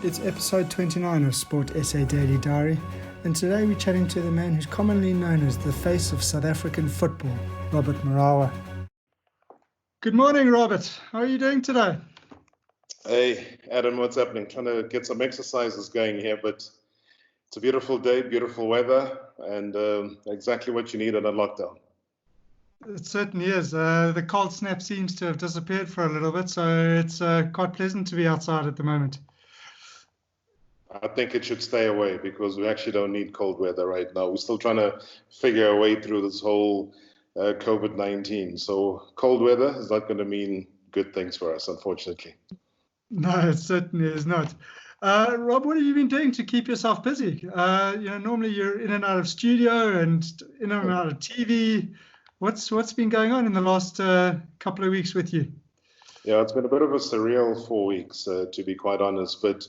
It's episode 29 of Sport SA Daily Diary, and today we're chatting to the man who's commonly known as the face of South African football, Robert Marawa. Good morning, Robert. How are you doing today? Hey, Adam, what's happening? Trying to get some exercises going here, but it's a beautiful day, beautiful weather, and exactly what you need in a lockdown. It certainly is. The cold snap seems to have disappeared for a little bit, so it's quite pleasant to be outside at the moment. I think it should stay away because we actually don't need cold weather right now. We're still trying to figure our way through this whole COVID-19. So cold weather is not going to mean good things for us, unfortunately. No, it certainly is not. Rob, what have you been doing to keep yourself busy? Normally you're in and out of studio and in and out of TV. What's been going on in the last couple of weeks with you? Yeah, it's been a bit of a surreal 4 weeks, to be quite honest, but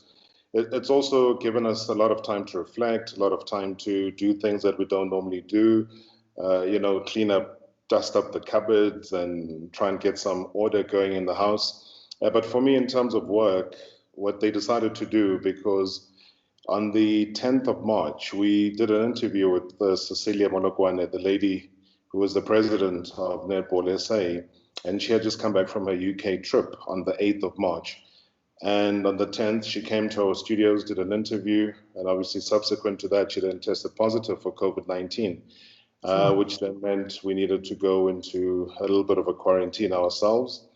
it's also given us a lot of time to reflect, a lot of time to do things that we don't normally do, clean up, dust up the cupboards and try and get some order going in the house. But for me, in terms of work, what they decided to do, because on the 10th of March, we did an interview with Cecilia Molokwane, the lady who was the president of Netball SA, and she had just come back from her UK trip on the 8th of March. And on the 10th, she came to our studios, did an interview, and obviously subsequent to that, she then tested positive for COVID-19, which then meant we needed to go into a little bit of a quarantine ourselves.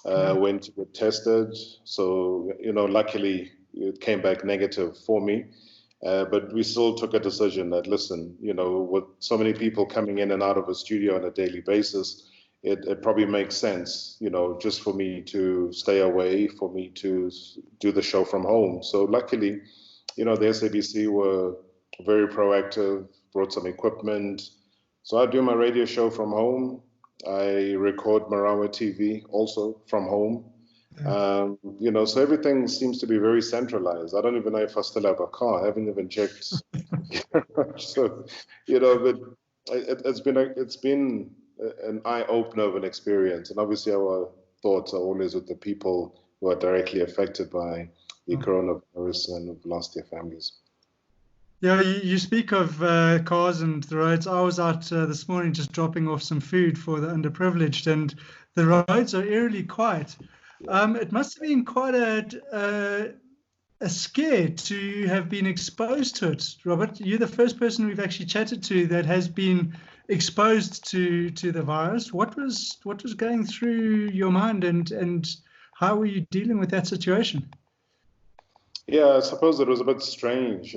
Went to get tested. So, luckily it came back negative for me. But we still took a decision that, listen, with so many people coming in and out of a studio on a daily basis, it probably makes sense, just for me to stay away, for me to do the show from home. So luckily, the SABC were very proactive, brought some equipment. So I do my radio show from home. I record Marawa TV also from home. So everything seems to be very centralized. I don't even know if I still have a car. I haven't even checked. So, but it's been an eye-opener of an experience. And obviously our thoughts are always with the people who are directly affected by the coronavirus and have lost their families. Yeah, you speak of cars and the roads. I was out this morning just dropping off some food for the underprivileged, and the roads are eerily quiet. It must have been quite a scare to have been exposed to it, Robert. You're the first person we've actually chatted to that has been exposed to the virus. What was going through your mind, and how were you dealing with that situation? Yeah, I suppose it was a bit strange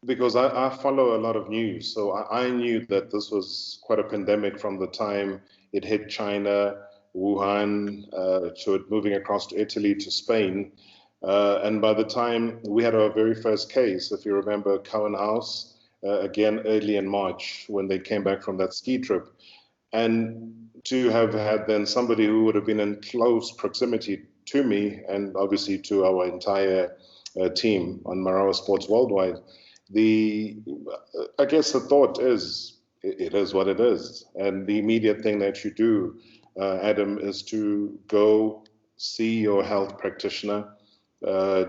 because I follow a lot of news. So I knew that this was quite a pandemic from the time it hit China, Wuhan, to it moving across to Italy, to Spain. And by the time we had our very first case, if you remember, Cowan House, again, early in March, when they came back from that ski trip. And to have had then somebody who would have been in close proximity to me and obviously to our entire team on Marawa Sports Worldwide, I guess the thought is, it is what it is. And the immediate thing that you do, Adam, is to go see your health practitioner,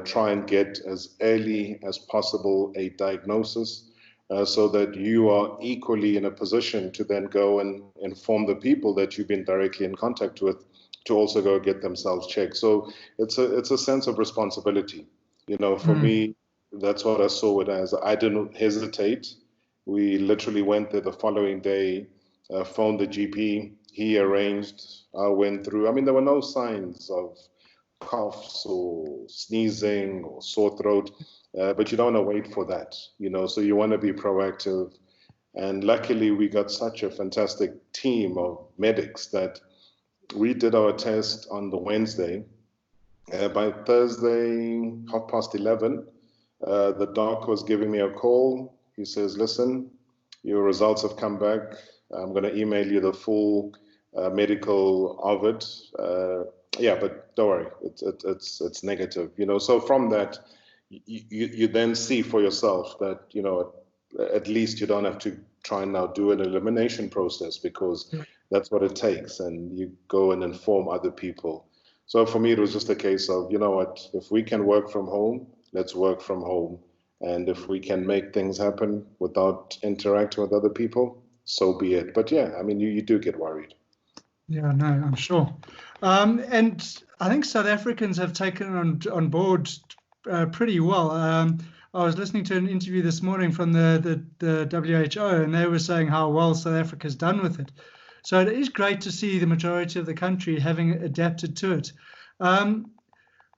try and get as early as possible a diagnosis, so that you are equally in a position to then go and inform the people that you've been directly in contact with to also go get themselves checked. So it's a sense of responsibility. For me, that's what I saw it as. I didn't hesitate. We literally went there the following day, phoned the GP. He arranged, I went through. I mean, there were no signs of coughs or sneezing or sore throat, but you don't want to wait for that, so you want to be proactive. And luckily, we got such a fantastic team of medics that we did our test on the Wednesday. By Thursday, 11:30, the doc was giving me a call. He says, listen, your results have come back. I'm going to email you the full medical of it. But don't worry, it's negative. So from that, you then see for yourself that, at least you don't have to try and now do an elimination process, because that's what it takes. And you go and inform other people. So for me, it was just a case of, you know what, if we can work from home, let's work from home. And if we can make things happen without interacting with other people, so be it. But yeah, I mean, you do get worried. Yeah, no, I'm sure. And I think South Africans have taken on board pretty well. I was listening to an interview this morning from the WHO, and they were saying how well South Africa's done with it. So it is great to see the majority of the country having adapted to it.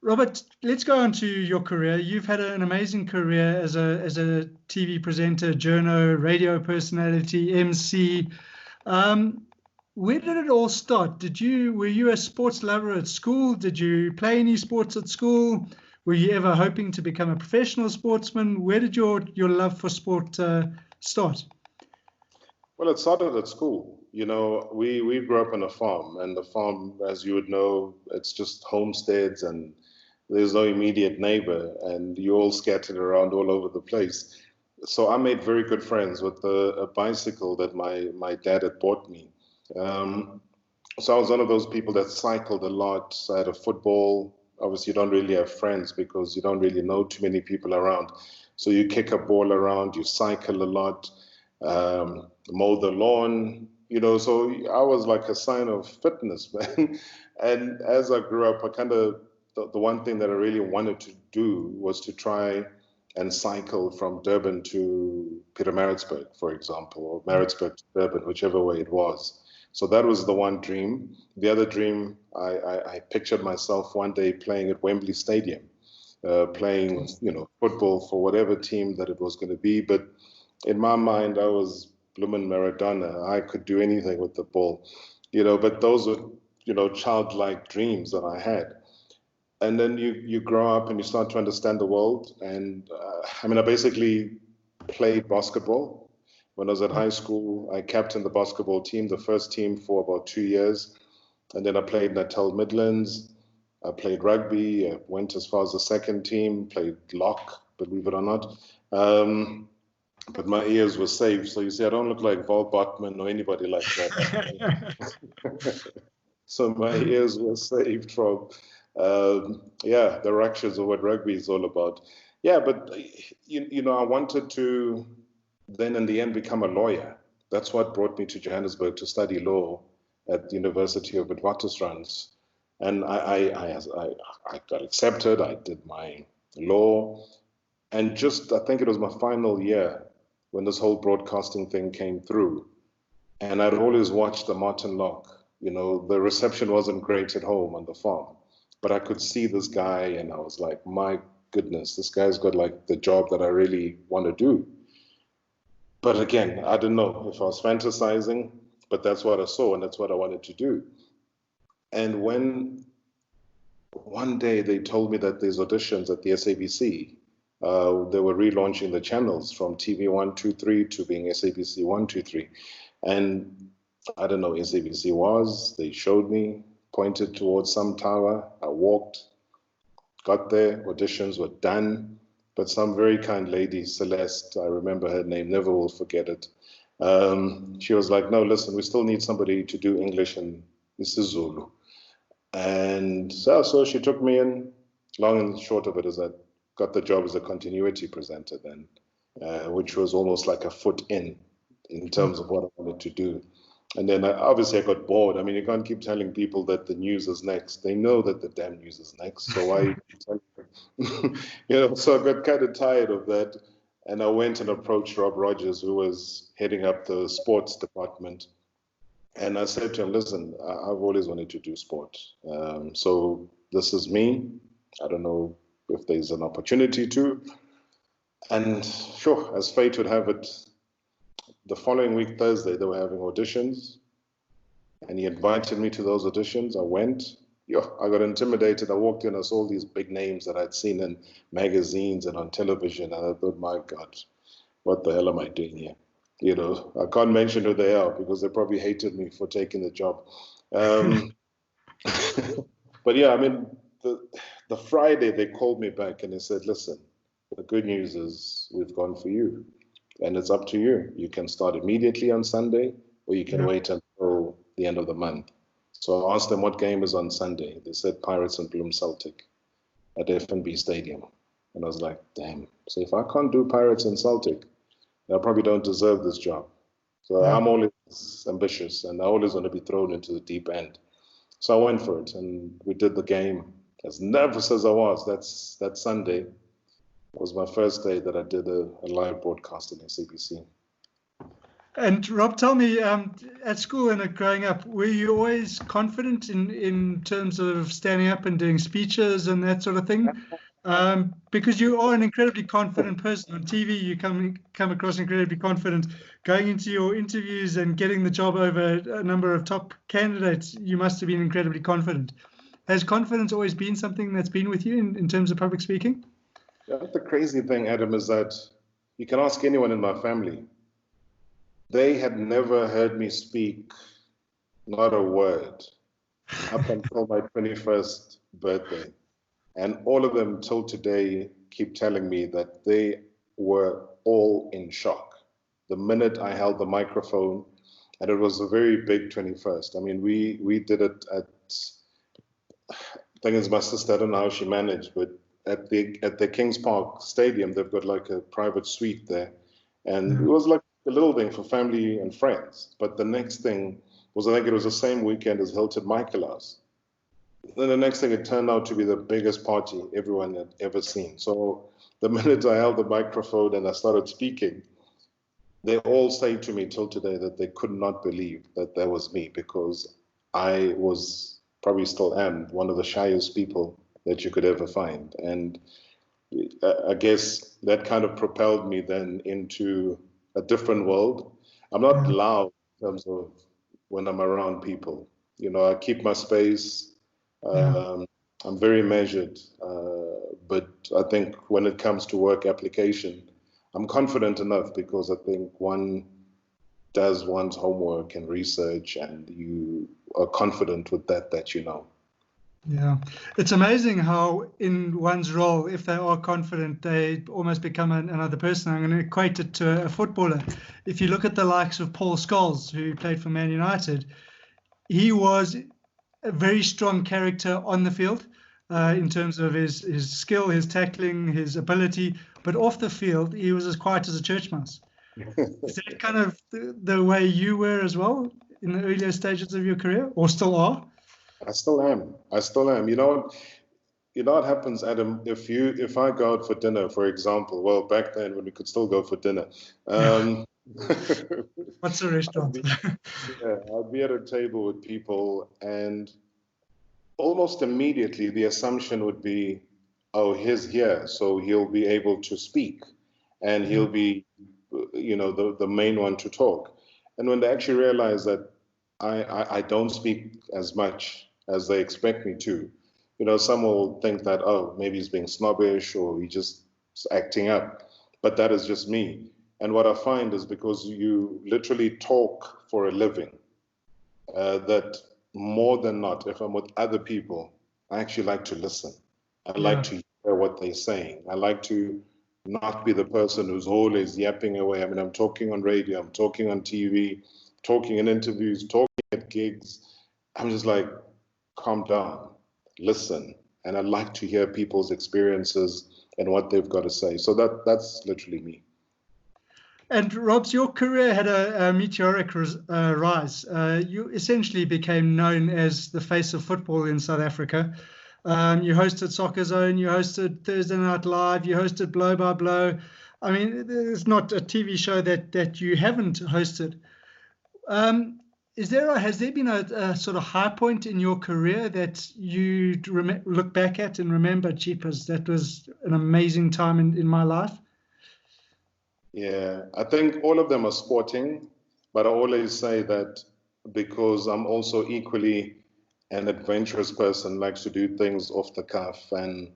Robert, let's go on to your career. You've had an amazing career as a TV presenter, journo, radio personality, MC. Where did it all start? Were you a sports lover at school? Did you play any sports at school? Were you ever hoping to become a professional sportsman? Where did your love for sport start? Well, it started at school. You know, we grew up on a farm, and the farm, as you would know, it's just homesteads, and there's no immediate neighbor, and you're all scattered around all over the place. So I made very good friends with a bicycle that my dad had bought me. So I was one of those people that cycled a lot. I had a football. Obviously, you don't really have friends because you don't really know too many people around. So you kick a ball around, you cycle a lot, mow the lawn, you know. So I was like a sign of fitness, man. And as I grew up, I kind of, the one thing that I really wanted to do was to try and cycle from Durban to Pietermaritzburg, for example, or Maritzburg to Durban, whichever way it was. So that was the one dream. The other dream, I pictured myself one day playing at Wembley Stadium, playing, you know, football for whatever team that it was going to be. But in my mind, I was bloomin' Maradona. I could do anything with the ball, you know. But those were, you know, childlike dreams that I had. And then you grow up and you start to understand the world. And I mean, I basically played basketball. When I was at high school, I captained the basketball team, the first team for about 2 years. And then I played Natal Midlands. I played rugby. I went as far as the second team, played lock, believe it or not. But my ears were saved. So you see, I don't look like Val Botman or anybody like that. So my ears were saved from, the ruptures of what rugby is all about. Yeah, but, you know, I wanted to then in the end become a lawyer. That's what brought me to Johannesburg to study law at the University of Witwatersrand. And I got accepted. I did my law. And just, I think it was my final year when this whole broadcasting thing came through. And I'd always watched the Martin Locke. You know, the reception wasn't great at home on the farm, but I could see this guy and I was like, my goodness, this guy's got like the job that I really want to do. But again, I didn't know if I was fantasizing, but that's what I saw and that's what I wanted to do. And when one day they told me that there's auditions at the SABC, they were relaunching the channels from TV 123 to being SABC 123. And I don't know, SABC was, they showed me, pointed towards some tower. I walked, got there, auditions were done. But some very kind lady, Celeste, I remember her name, never will forget it. She was like, no, listen, we still need somebody to do English and isiZulu. And so she took me in. Long and short of it is that I got the job as a continuity presenter then, which was almost like a foot in terms of what I wanted to do. And then obviously I got bored. I mean, you can't keep telling people that the news is next. They know that the damn news is next. So why tell them? You know, so I got kind of tired of that. And I went and approached Rob Rogers, who was heading up the sports department. And I said to him, listen, I've always wanted to do sport. So this is me. I don't know if there's an opportunity to. And sure, as fate would have it, the following week, Thursday, they were having auditions. And he invited me to those auditions. I went. I got intimidated. I walked in, I saw these big names that I'd seen in magazines and on television. And I thought, my God, what the hell am I doing here? You know, I can't mention who they are because they probably hated me for taking the job. But yeah, I mean, the Friday they called me back and they said, listen, the good news is we've gone for you. And it's up to you. You can start immediately on Sunday or you can wait until the end of the month. So I asked them what game is on Sunday. They said Pirates and Bloom Celtic at FNB Stadium. And I was like, damn. So if I can't do Pirates and Celtic, I probably don't deserve this job. So Yeah. I'm always ambitious and I always want to be thrown into the deep end. So I went for it and we did the game. As nervous as I was, that Sunday was my first day that I did a live broadcast in SABC. And Rob, tell me, at school and growing up, were you always confident in terms of standing up and doing speeches and that sort of thing? Because you are an incredibly confident person. On TV, you come across incredibly confident. Going into your interviews and getting the job over a number of top candidates, you must have been incredibly confident. Has confidence always been something that's been with you in terms of public speaking? Yeah, the crazy thing, Adam, is that you can ask anyone in my family. They had never heard me speak, not a word, up until my 21st birthday. And all of them till today keep telling me that they were all in shock the minute I held the microphone. And it was a very big 21st. I mean, we did it at, I think it's my sister, I don't know how she managed, but at the Kings Park Stadium, they've got like a private suite there. And it was like a little thing for family and friends. But the next thing was, I think it was the same weekend as Hilton Michaelas. Then the next thing, it turned out to be the biggest party everyone had ever seen. So the minute I held the microphone and I started speaking, they all say to me till today that they could not believe that that was me, because I was, probably still am, one of the shyest people that you could ever find. And I guess that kind of propelled me then into a different world. I'm not loud in terms of when I'm around people. You know, I keep my space. I'm very measured, but I think when it comes to work application, I'm confident enough, because I think one does one's homework and research, and you are confident with that you know. Yeah, it's amazing how in one's role, if they are confident, they almost become another person. I'm going to equate it to a footballer. If you look at the likes of Paul Scholes, who played for Man United, he was a very strong character on the field in terms of his skill, his tackling, his ability. But off the field, he was as quiet as a church mouse. Is that kind of the way you were as well in the earlier stages of your career, or still are? I still am. You know what happens, Adam, if I go out for dinner, for example, well, back then when we could still go for dinner. What's the restaurant? I'd be at a table with people, and almost immediately the assumption would be, oh, he's here, so he'll be able to speak, and he'll be, you know, the main one to talk. And when they actually realize that I don't speak as much as they expect me to, you know, some will think that, oh, maybe he's being snobbish or he's just acting up. But that is just me. And what I find is, because you literally talk for a living, that more than not, if I'm with other people, I actually like to listen. I like to hear what they're saying. I like to not be the person who's always yapping away. I mean, I'm talking on radio, I'm talking on TV, talking in interviews, talking at gigs. I'm just like, calm down, listen. And I like to hear people's experiences and what they've got to say. So that's literally me. And Robs, your career had a meteoric rise. You essentially became known as the face of football in South Africa. You hosted Soccer Zone, you hosted Thursday Night Live, you hosted Blow by Blow. I mean, there's not a TV show that you haven't hosted. Has there been a sort of high point in your career that you look back at and remember, jeepers, that was an amazing time in my life? Yeah, I think all of them are sporting, but I always say that because I'm also equally an adventurous person, likes to do things off the cuff and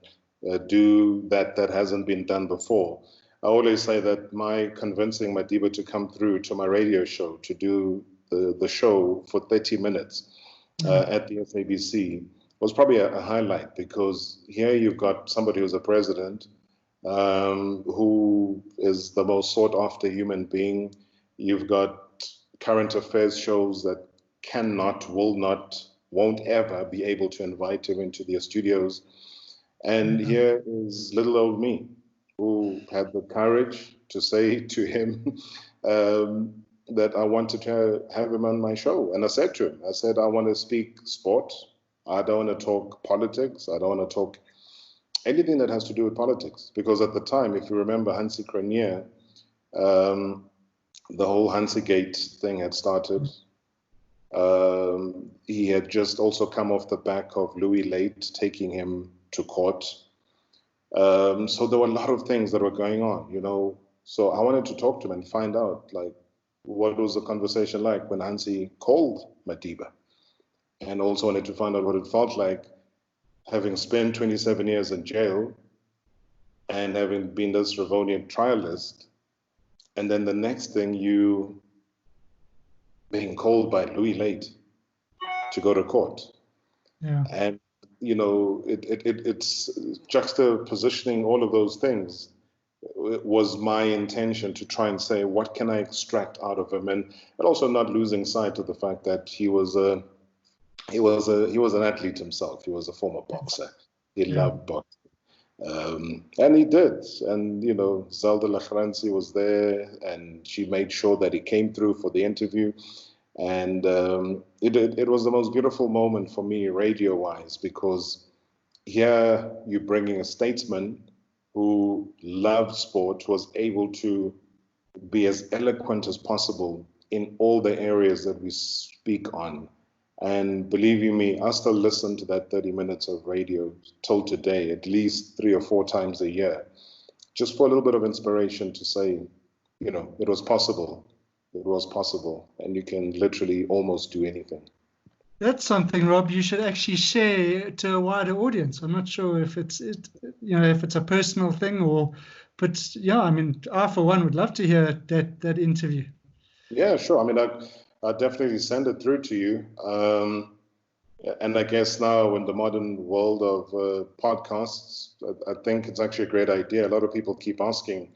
do that hasn't been done before. I always say that my convincing Madiba to come through to my radio show to do the show for 30 minutes at the SABC was probably a highlight, because here you've got somebody who's a president, who is the most sought after human being. You've got current affairs shows that will not won't ever be able to invite him into their studios. And here is little old me, who had the courage to say to him that I wanted to have him on my show. And I said to him, I said, I want to speak sport. I don't want to talk politics. I don't want to talk anything that has to do with politics. Because at the time, if you remember Hansi Cronje, the whole Hansi Gate thing had started. He had just also come off the back of Louis Late taking him to court. So there were a lot of things that were going on, you know. So I wanted to talk to him and find out, like, what was the conversation like when Hansi called Madiba? And also wanted to find out what it felt like having spent 27 years in jail and having been this Ravonian trialist. And then the next thing, you being called by Louis Late to go to court. Yeah. And, you know, it's juxtapositioning all of those things. It was my intention to try and say, what can I extract out of him? And also not losing sight of the fact that he was an athlete himself. He was a former boxer. He loved boxing. And he did. And, you know, Zelda Lachransi was there, and she made sure that he came through for the interview. And it was the most beautiful moment for me, radio-wise, because here you're bringing a statesman who loved sport, was able to be as eloquent as possible in all the areas that we speak on. And believe you me, I still listen to that 30 minutes of radio till today, at least 3 or 4 times a year, just for a little bit of inspiration to say, you know, it was possible. It was possible. And you can literally almost do anything. That's something, Rob, you should actually share to a wider audience. I'm not sure if it's a personal thing but yeah, I mean, I for one would love to hear that interview. Yeah, sure. I mean, I'll definitely send it through to you. And I guess now in the modern world of podcasts, I think it's actually a great idea. A lot of people keep asking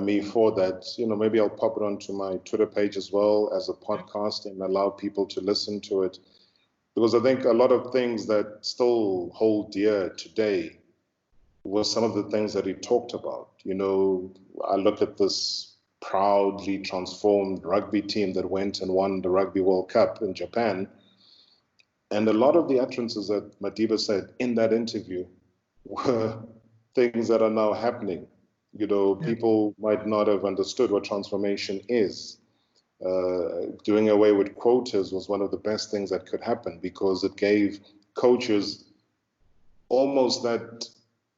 me for that. You know, maybe I'll pop it onto my Twitter page as well as a podcast and allow people to listen to it. Because I think a lot of things that still hold dear today were some of the things that he talked about. You know, I look at this proudly transformed rugby team that went and won the Rugby World Cup in Japan. And a lot of the utterances that Madiba said in that interview were things that are now happening. You know, people might not have understood what transformation is. Doing away with quotas was one of the best things that could happen, because it gave coaches almost that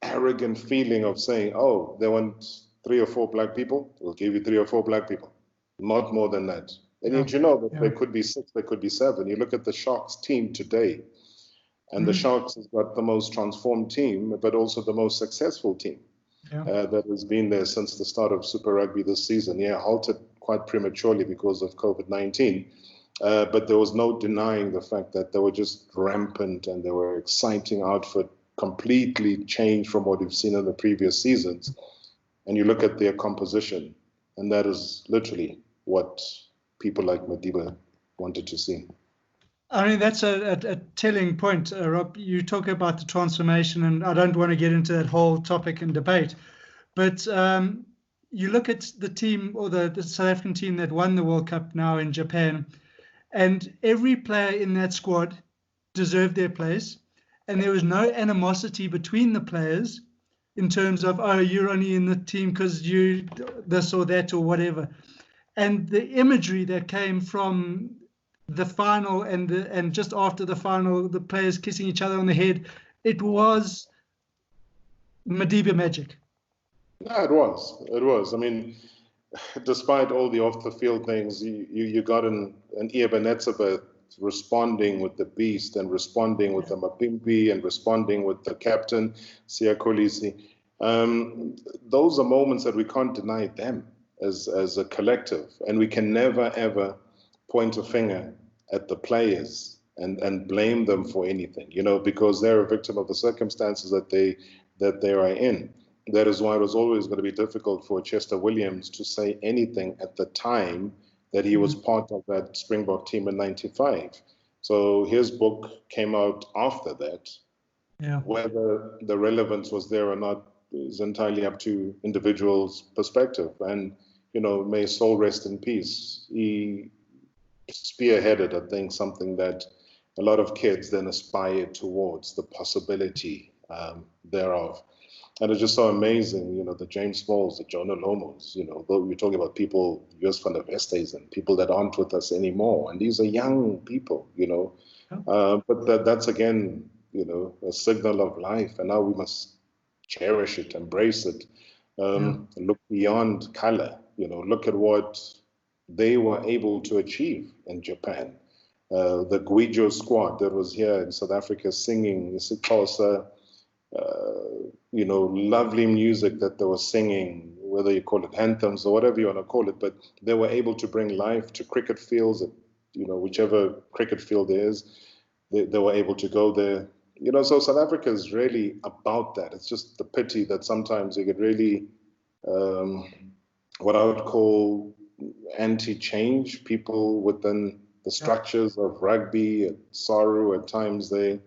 arrogant feeling of saying, oh, they want 3 or 4 black people, we'll give you 3 or 4 black people, not more than that. And you know that there could be 6, there could be 7. You look at the Sharks team today, and the Sharks has got the most transformed team, but also the most successful team that has been there since the start of Super Rugby this season. Halted quite prematurely because of COVID-19, but there was no denying the fact that they were just rampant and they were exciting outfit, completely changed from what we've seen in the previous seasons. And you look at their composition, and that is literally what people like Madiba wanted to see. I mean, that's a telling point, Rob. You talk about the transformation, and I don't want to get into that whole topic and debate, but you look at the team, or the South African team that won the World Cup now in Japan, and every player in that squad deserved their place, and there was no animosity between the players in terms of, oh, you're only in the team because you this or that or whatever. And the imagery that came from the final and just after the final, the players kissing each other on the head, it was Madiba magic. Yeah, it was. I mean, despite all the off-the-field things, you got an Ebenezer responding with the beast and responding with the Mapimpi and responding with the captain, Siya Kolisi. Those are moments that we can't deny them as a collective. And we can never, ever point a finger at the players and blame them for anything, you know, because they're a victim of the circumstances that they are in. That is why it was always going to be difficult for Chester Williams to say anything at the time that he was part of that Springbok team in '95. So his book came out after that. Yeah. Whether the relevance was there or not is entirely up to individuals' perspective. And, may his soul rest in peace. He spearheaded, I think, something that a lot of kids then aspire towards, the possibility thereof. And it's just so amazing, the James Smalls, the Jonah Lomos, we're talking about people, US Van der Vestes, and people that aren't with us anymore. And these are young people, but that's again, a signal of life. And now we must cherish it, embrace it, look beyond color, look at what they were able to achieve in Japan. The Guijo squad that was here in South Africa singing Isikosa, lovely music that they were singing, whether you call it anthems or whatever you want to call it, but they were able to bring life to cricket fields, whichever cricket field there is, they were able to go there. So South Africa is really about that. It's just the pity that sometimes you get really, what I would call anti-change people within the structures of rugby at Saru. At times I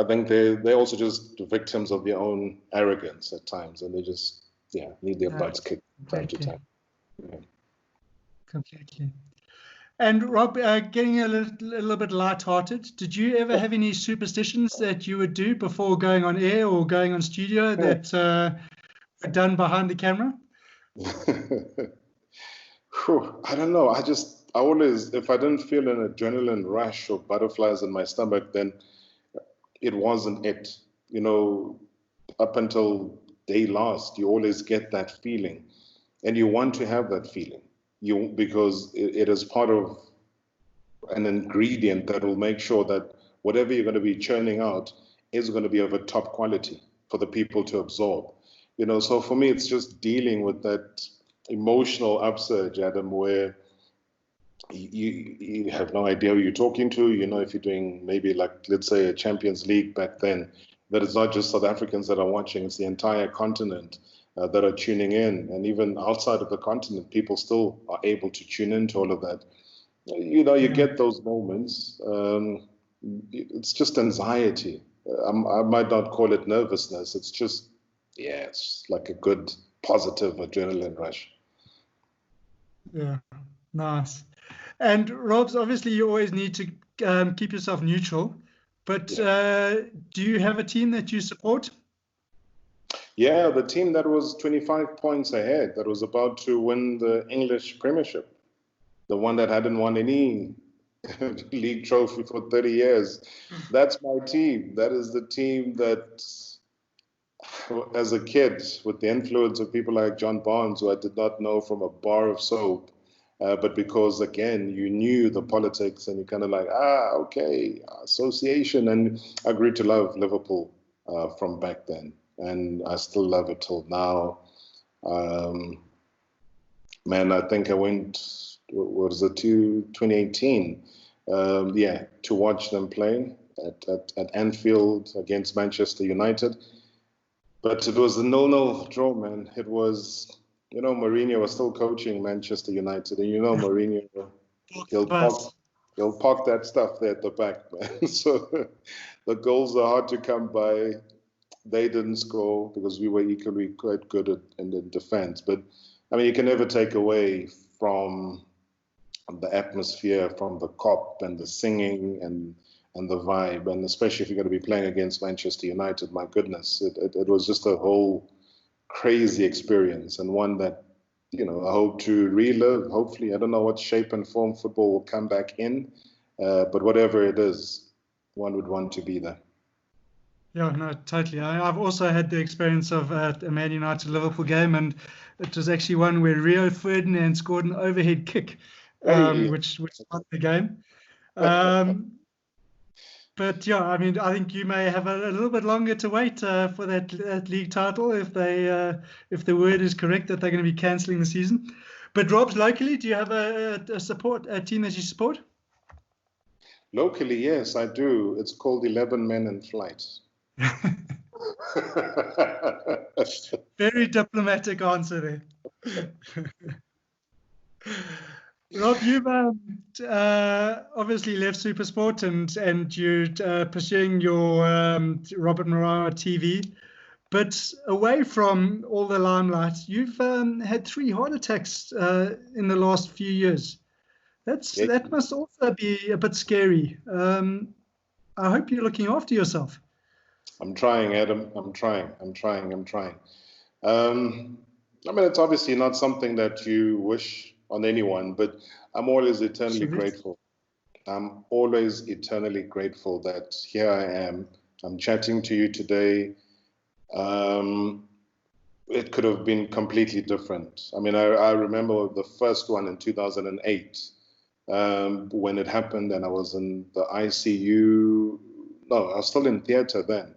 think they're also just victims of their own arrogance at times, and they just need their butts kicked from time to time. Yeah. Completely. And Rob, getting a little bit light-hearted, did you ever have any superstitions that you would do before going on air or going on studio that were done behind the camera? I don't know. I always, if I didn't feel an adrenaline rush or butterflies in my stomach, then it wasn't it. Up until day last, you always get that feeling, and you want to have that feeling. Because it is part of an ingredient that will make sure that whatever you're going to be churning out is going to be of a top quality for the people to absorb. So for me, it's just dealing with that emotional upsurge, Adam, where you have no idea who you're talking to. If you're doing maybe like, let's say, a Champions League back then, that it's not just South Africans that are watching, it's the entire continent that are tuning in. And even outside of the continent, people still are able to tune into all of that. You get those moments. It's just anxiety. I might not call it nervousness. It's just, it's like a good, positive adrenaline rush. Yeah, nice. And Robs, obviously you always need to keep yourself neutral, but do you have a team that you support? Yeah, the team that was 25 points ahead, that was about to win the English Premiership, the one that hadn't won any league trophy for 30 years. That's my team. That is the team that, as a kid, with the influence of people like John Barnes, who I did not know from a bar of soap, but because, again, you knew the politics and you kind of like, okay, association. And I grew to love Liverpool from back then. And I still love it till now. Man, I think I went, 2018? To watch them play at Anfield against Manchester United. But it was a 0-0 draw, man. It was, Mourinho was still coaching Manchester United. And Mourinho, he'll park that stuff there at the back, man. So the goals are hard to come by. They didn't score because we were equally quite good in the defense. But, you can never take away from the atmosphere, from the cop and the singing and the vibe. And especially if you're going to be playing against Manchester United, my goodness, it was just a whole crazy experience, and one that, I hope to relive. Hopefully, I don't know what shape and form football will come back in, but whatever it is, one would want to be there. Yeah, no, totally. I've also had the experience of a Man United Liverpool game, and it was actually one where Rio Ferdinand scored an overhead kick, which won the game. But yeah, I think you may have a little bit longer to wait for that league title if the word is correct that they're going to be cancelling the season. But Robs, locally, do you have a team that you support? Locally, yes, I do. It's called 11 Men in Flight. Very diplomatic answer there. Rob, you've obviously left Supersport and you're pursuing your Robert Marawa TV. But away from all the limelight, you've had 3 heart attacks in the last few years. Yeah, That must also be a bit scary. I hope you're looking after yourself. I'm trying, Adam. I'm trying. Um, I mean, it's obviously not something that you wish on anyone, but I'm always eternally grateful. I'm always eternally grateful that here I am. I'm chatting to you today. It could have been completely different. I mean, I remember the first one in 2008 when it happened, and I was in the ICU. No, I was still in theater then.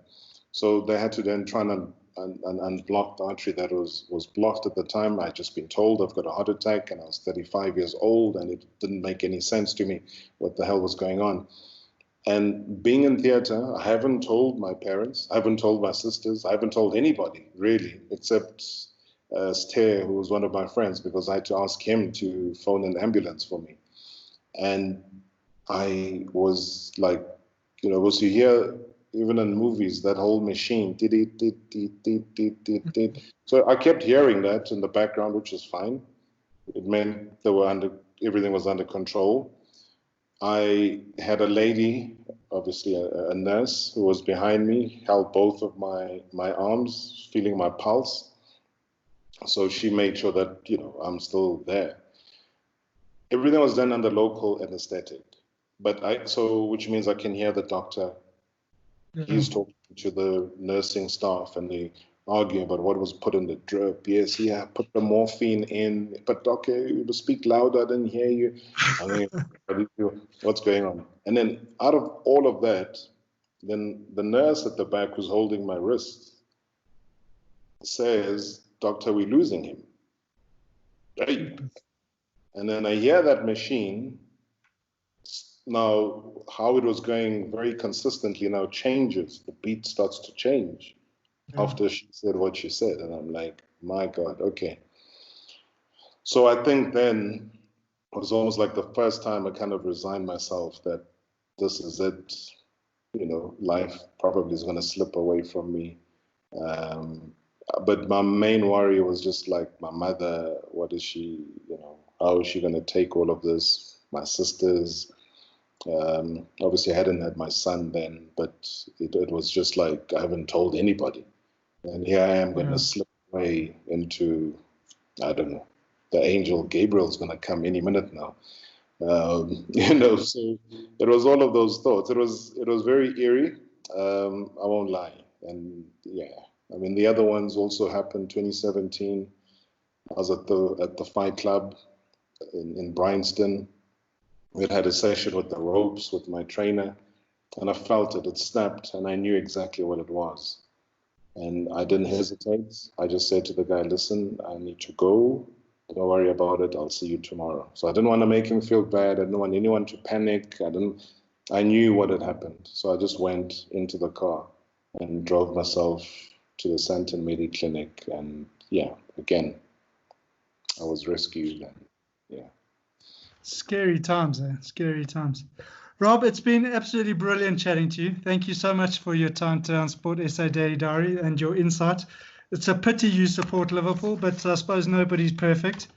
So they had to then try and unblock the artery that was blocked at the time. I'd just been told I've got a heart attack, and I was 35 years old, and it didn't make any sense to me what the hell was going on. And being in theater, I haven't told my parents, I haven't told my sisters, I haven't told anybody really, except Stair, who was one of my friends, because I had to ask him to phone an ambulance for me. And I was like, was you hear even in movies that whole machine, so I kept hearing that in the background, which is fine. It meant everything was under control. I had a lady, obviously a nurse, who was behind me, held both of my arms, feeling my pulse. So she made sure that, I'm still there. Everything was done under local anesthetic, which means I can hear the doctor. He's talking to the nursing staff and they argue about what was put in the drip. Yes, yeah, put the morphine in, but okay, you speak louder, I didn't hear you. I mean, what's going on? And then out of all of that, then the nurse at the back who's holding my wrist says, "Doctor, we're losing him." Hey. And then I hear that machine. Now, how it was going very consistently now changes. The beat starts to change after she said what she said. And I'm like, my God, okay. So I think then it was almost like the first time I kind of resigned myself that this is it. Life probably is going to slip away from me. But my main worry was just like my mother, what is she, how is she going to take all of this? My sisters. Obviously, I hadn't had my son then, but it was just like I haven't told anybody. And here I am going to slip away into, I don't know, the angel Gabriel's going to come any minute now. So it was all of those thoughts. It was very eerie. I won't lie. And yeah, I mean, the other ones also happened 2017. I was at the Fight Club in Bryanston. We had a session with the ropes with my trainer, and I felt it. It snapped, and I knew exactly what it was. And I didn't hesitate. I just said to the guy, "Listen, I need to go. Don't worry about it. I'll see you tomorrow." So I didn't want to make him feel bad. I didn't want anyone to panic. I knew what had happened. So I just went into the car and drove myself to the Santon Medi Clinic. And yeah, again, I was rescued. And yeah. Scary times, eh? Scary times. Rob, it's been absolutely brilliant chatting to you. Thank you so much for your time today on Sport SA Daily Diary and your insight. It's a pity you support Liverpool, but I suppose nobody's perfect.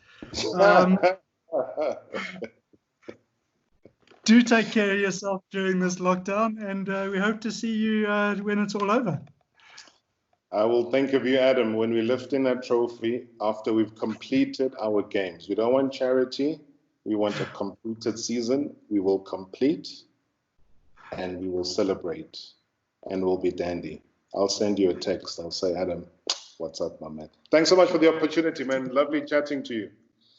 Do take care of yourself during this lockdown, and we hope to see you when it's all over. I will think of you, Adam, when we lift in that trophy after we've completed our games. We don't want charity. We want a completed season. We will complete and we will celebrate and we'll be dandy. I'll send you a text. I'll say, "Adam, what's up, my man?" Thanks so much for the opportunity, man. Lovely chatting to you.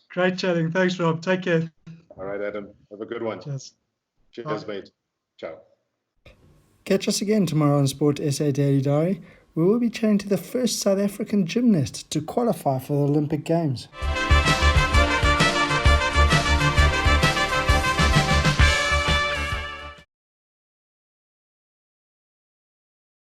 Great chatting. Thanks, Rob. Take care. All right, Adam. Have a good one. Cheers. Cheers, mate. Ciao. Catch us again tomorrow on Sport SA Daily Diary. We will be chatting to the first South African gymnast to qualify for the Olympic Games.